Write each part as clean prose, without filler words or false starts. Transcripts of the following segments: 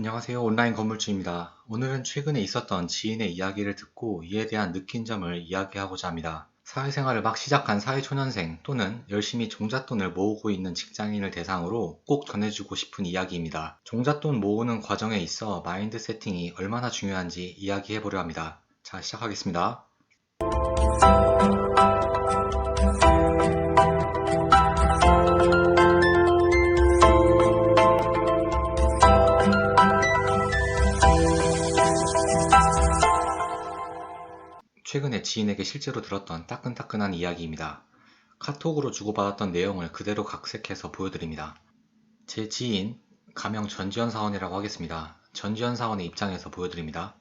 안녕하세요. 온라인 건물주입니다. 오늘은 최근에 있었던 지인의 이야기를 듣고 이에 대한 느낀 점을 이야기하고자 합니다. 사회생활을 막 시작한 사회초년생 또는 열심히 종잣돈을 모으고 있는 직장인을 대상으로 꼭 전해주고 싶은 이야기입니다. 종잣돈 모으는 과정에 있어 마인드 세팅이 얼마나 중요한지 이야기해보려 합니다. 자, 시작하겠습니다. 최근에 지인에게 실제로 들었던 따끈따끈한 이야기입니다. 카톡으로 주고받았던 내용을 그대로 각색해서 보여드립니다. 제 지인, 가명 전지현 사원이라고 하겠습니다. 전지현 사원의 입장에서 보여드립니다.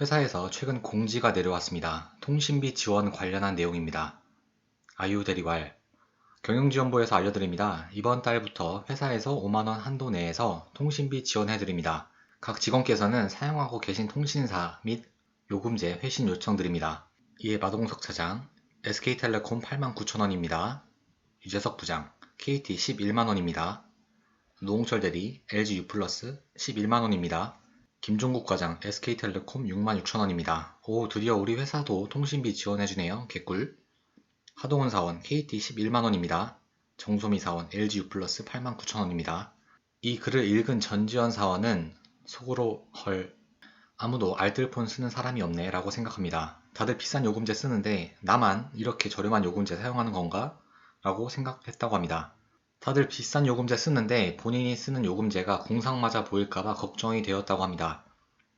회사에서 최근 공지가 내려왔습니다. 통신비 지원 관련한 내용입니다. 아이유 대리왈. 경영지원부에서 알려드립니다. 이번 달부터 회사에서 5만원 한도 내에서 통신비 지원해드립니다. 각 직원께서는 사용하고 계신 통신사 및 요금제 회신 요청드립니다. 이에 마동석 차장, SK텔레콤 89,000원입니다. 유재석 부장, KT 11만원입니다. 노홍철 대리, LG U+ 11만원입니다. 김종국 과장, SK텔레콤 66,000원입니다. 오, 드디어 우리 회사도 통신비 지원해주네요. 개꿀. 하동훈 사원, KT 11만원입니다. 정소미 사원, LG U+ 89,000원입니다. 이 글을 읽은 전지현 사원은 속으로 헐, 아무도 알뜰폰 쓰는 사람이 없네 라고 생각합니다. 다들 비싼 요금제 쓰는데 나만 이렇게 저렴한 요금제 사용하는 건가? 라고 생각했다고 합니다. 다들 비싼 요금제 쓰는데 본인이 쓰는 요금제가 공상맞아 보일까봐 걱정이 되었다고 합니다.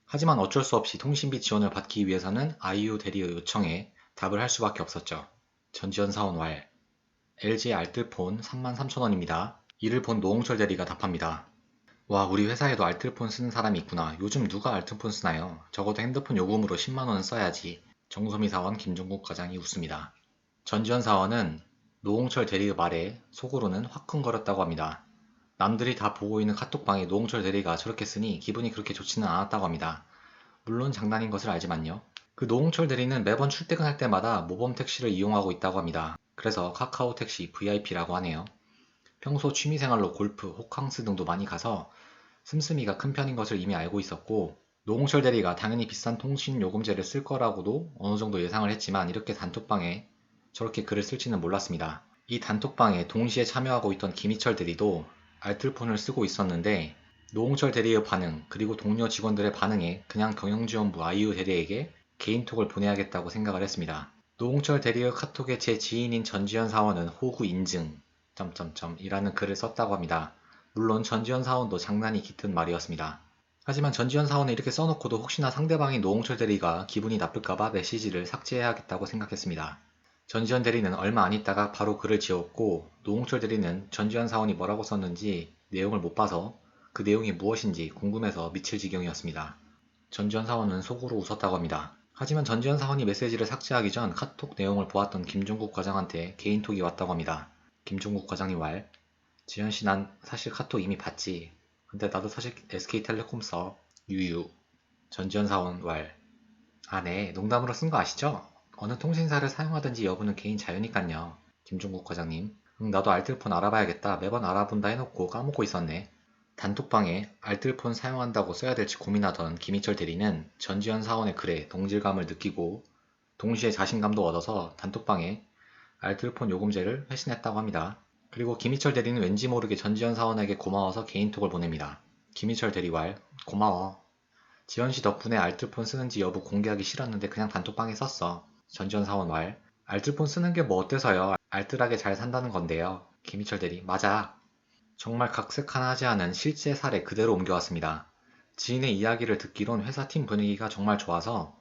하지만 어쩔 수 없이 통신비 지원을 받기 위해서는 아이유 대리의 요청에 답을 할 수밖에 없었죠. 전지현 사원 왈. LG 알뜰폰 33,000원입니다. 이를 본 노홍철 대리가 답합니다. 와, 우리 회사에도 알뜰폰 쓰는 사람이 있구나. 요즘 누가 알뜰폰 쓰나요? 적어도 핸드폰 요금으로 10만원은 써야지. 정소미 사원 김종국 과장이 웃습니다. 전지현 사원은 노홍철 대리의 말에 속으로는 화끈거렸다고 합니다. 남들이 다 보고 있는 카톡방에 노홍철 대리가 저렇게 쓰니 기분이 그렇게 좋지는 않았다고 합니다. 물론 장난인 것을 알지만요. 그 노홍철 대리는 매번 출퇴근할 때마다 모범 택시를 이용하고 있다고 합니다. 그래서 카카오 택시 VIP라고 하네요. 평소 취미생활로 골프, 호캉스 등도 많이 가서 씀씀이가 큰 편인 것을 이미 알고 있었고, 노홍철 대리가 당연히 비싼 통신 요금제를 쓸 거라고도 어느 정도 예상을 했지만 이렇게 단톡방에 저렇게 글을 쓸지는 몰랐습니다. 이 단톡방에 동시에 참여하고 있던 김희철 대리도 알뜰폰을 쓰고 있었는데 노홍철 대리의 반응 그리고 동료 직원들의 반응에 그냥 경영지원부 아이유 대리에게 개인톡을 보내야겠다고 생각을 했습니다. 노홍철 대리의 카톡에 제 지인인 전지현 사원은 호구 인증 이라는 글을 썼다고 합니다. 물론 전지현 사원도 장난이 깃든 말이었습니다. 하지만 전지현 사원은 이렇게 써놓고도 혹시나 상대방인 노홍철 대리가 기분이 나쁠까봐 메시지를 삭제해야겠다고 생각했습니다. 전지현 대리는 얼마 안 있다가 바로 글을 지웠고 노홍철 대리는 전지현 사원이 뭐라고 썼는지 내용을 못 봐서 그 내용이 무엇인지 궁금해서 미칠 지경이었습니다. 전지현 사원은 속으로 웃었다고 합니다. 하지만 전지현 사원이 메시지를 삭제하기 전 카톡 내용을 보았던 김종국 과장한테 개인톡이 왔다고 합니다. 김종국 과장이 왈. 지현씨 난 사실 카톡 이미 봤지. 근데 나도 사실 SK텔레콤 써. 유유. 전지현 사원 왈. 아, 네. 농담으로 쓴 거 아시죠? 어느 통신사를 사용하든지 여부는 개인 자유니깐요. 김종국 과장님. 응, 나도 알뜰폰 알아봐야겠다. 매번 알아본다 해놓고 까먹고 있었네. 단톡방에 알뜰폰 사용한다고 써야 될지 고민하던 김희철 대리는 전지현 사원의 글에 동질감을 느끼고 동시에 자신감도 얻어서 단톡방에 알뜰폰 요금제를 회신했다고 합니다. 그리고 김희철 대리는 왠지 모르게 전지현 사원에게 고마워서 개인톡을 보냅니다. 김희철 대리왈. 고마워. 지현씨 덕분에 알뜰폰 쓰는지 여부 공개하기 싫었는데 그냥 단톡방에 썼어. 전지현 사원 왈. 알뜰폰 쓰는 게 뭐 어때서요. 알뜰하게 잘 산다는 건데요. 김희철 대리. 맞아. 정말 각색 하나 하지 않은 실제 사례 그대로 옮겨왔습니다. 지인의 이야기를 듣기론 회사 팀 분위기가 정말 좋아서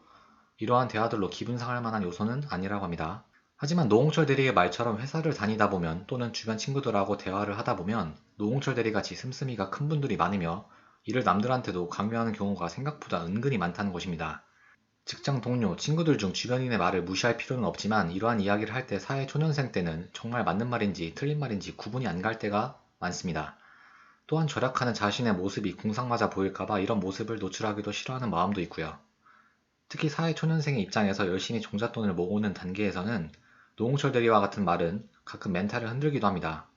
이러한 대화들로 기분 상할 만한 요소는 아니라고 합니다. 하지만 노홍철 대리의 말처럼 회사를 다니다 보면 또는 주변 친구들하고 대화를 하다 보면 노홍철 대리같이 씀씀이가 큰 분들이 많으며 이를 남들한테도 강요하는 경우가 생각보다 은근히 많다는 것입니다. 직장 동료, 친구들 중 주변인의 말을 무시할 필요는 없지만 이러한 이야기를 할 때 사회 초년생 때는 정말 맞는 말인지 틀린 말인지 구분이 안 갈 때가 많습니다. 또한 절약하는 자신의 모습이 궁상맞아 보일까봐 이런 모습을 노출하기도 싫어하는 마음도 있고요. 특히 사회 초년생의 입장에서 열심히 종잣돈을 모으는 단계에서는 노홍철 대리와 같은 말은 가끔 멘탈을 흔들기도 합니다.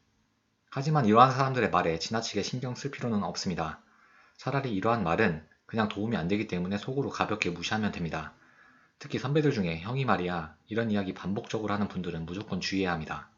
하지만 이러한 사람들의 말에 지나치게 신경 쓸 필요는 없습니다. 차라리 이러한 말은 그냥 도움이 안 되기 때문에 속으로 가볍게 무시하면 됩니다. 특히 선배들 중에 형이 말이야 이런 이야기 반복적으로 하는 분들은 무조건 주의해야 합니다.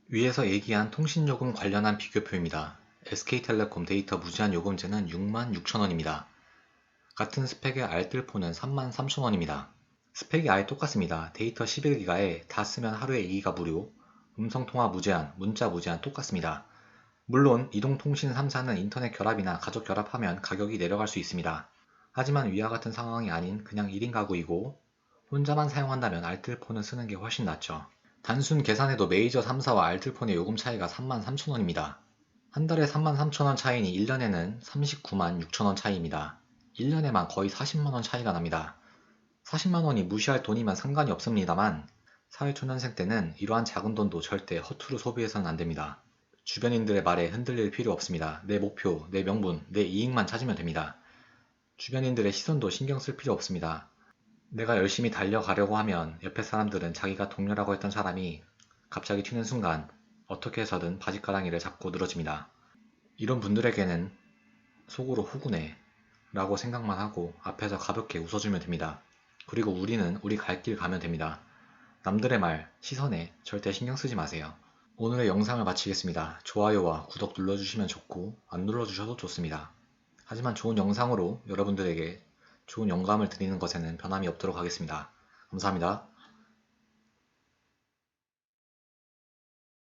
위에서 얘기한 통신요금 관련한 비교표입니다. SK텔레콤 데이터 무제한 요금제는 66,000원입니다. 같은 스펙의 알뜰폰은 33,000원입니다. 스펙이 아예 똑같습니다. 데이터 11기가에 다 쓰면 하루에 2기가 무료, 음성통화 무제한, 문자 무제한 똑같습니다. 물론 이동통신 3사는 인터넷 결합이나 가족 결합하면 가격이 내려갈 수 있습니다. 하지만 위와 같은 상황이 아닌 그냥 1인 가구이고 혼자만 사용한다면 알뜰폰을 쓰는 게 훨씬 낫죠. 단순 계산해도 메이저 3사와 알뜰폰의 요금 차이가 33,000원입니다. 한 달에 33,000원 차이니 1년에는 39만 6천원 차이입니다. 1년에만 거의 40만원 차이가 납니다. 40만원이 무시할 돈이면 상관이 없습니다만 사회초년생 때는 이러한 작은 돈도 절대 허투루 소비해서는 안됩니다. 주변인들의 말에 흔들릴 필요 없습니다. 내 목표, 내 명분, 내 이익만 찾으면 됩니다. 주변인들의 시선도 신경 쓸 필요 없습니다. 내가 열심히 달려가려고 하면 옆에 사람들은 자기가 동료라고 했던 사람이 갑자기 튀는 순간 어떻게 해서든 바짓가랑이를 잡고 늘어집니다. 이런 분들에게는 속으로 후구네 라고 생각만 하고 앞에서 가볍게 웃어주면 됩니다. 그리고 우리는 우리 갈 길 가면 됩니다. 남들의 말, 시선에 절대 신경 쓰지 마세요. 오늘의 영상을 마치겠습니다. 좋아요와 구독 눌러주시면 좋고 안 눌러주셔도 좋습니다. 하지만 좋은 영상으로 여러분들에게 좋은 영감을 드리는 것에는 변함이 없도록 하겠습니다. 감사합니다.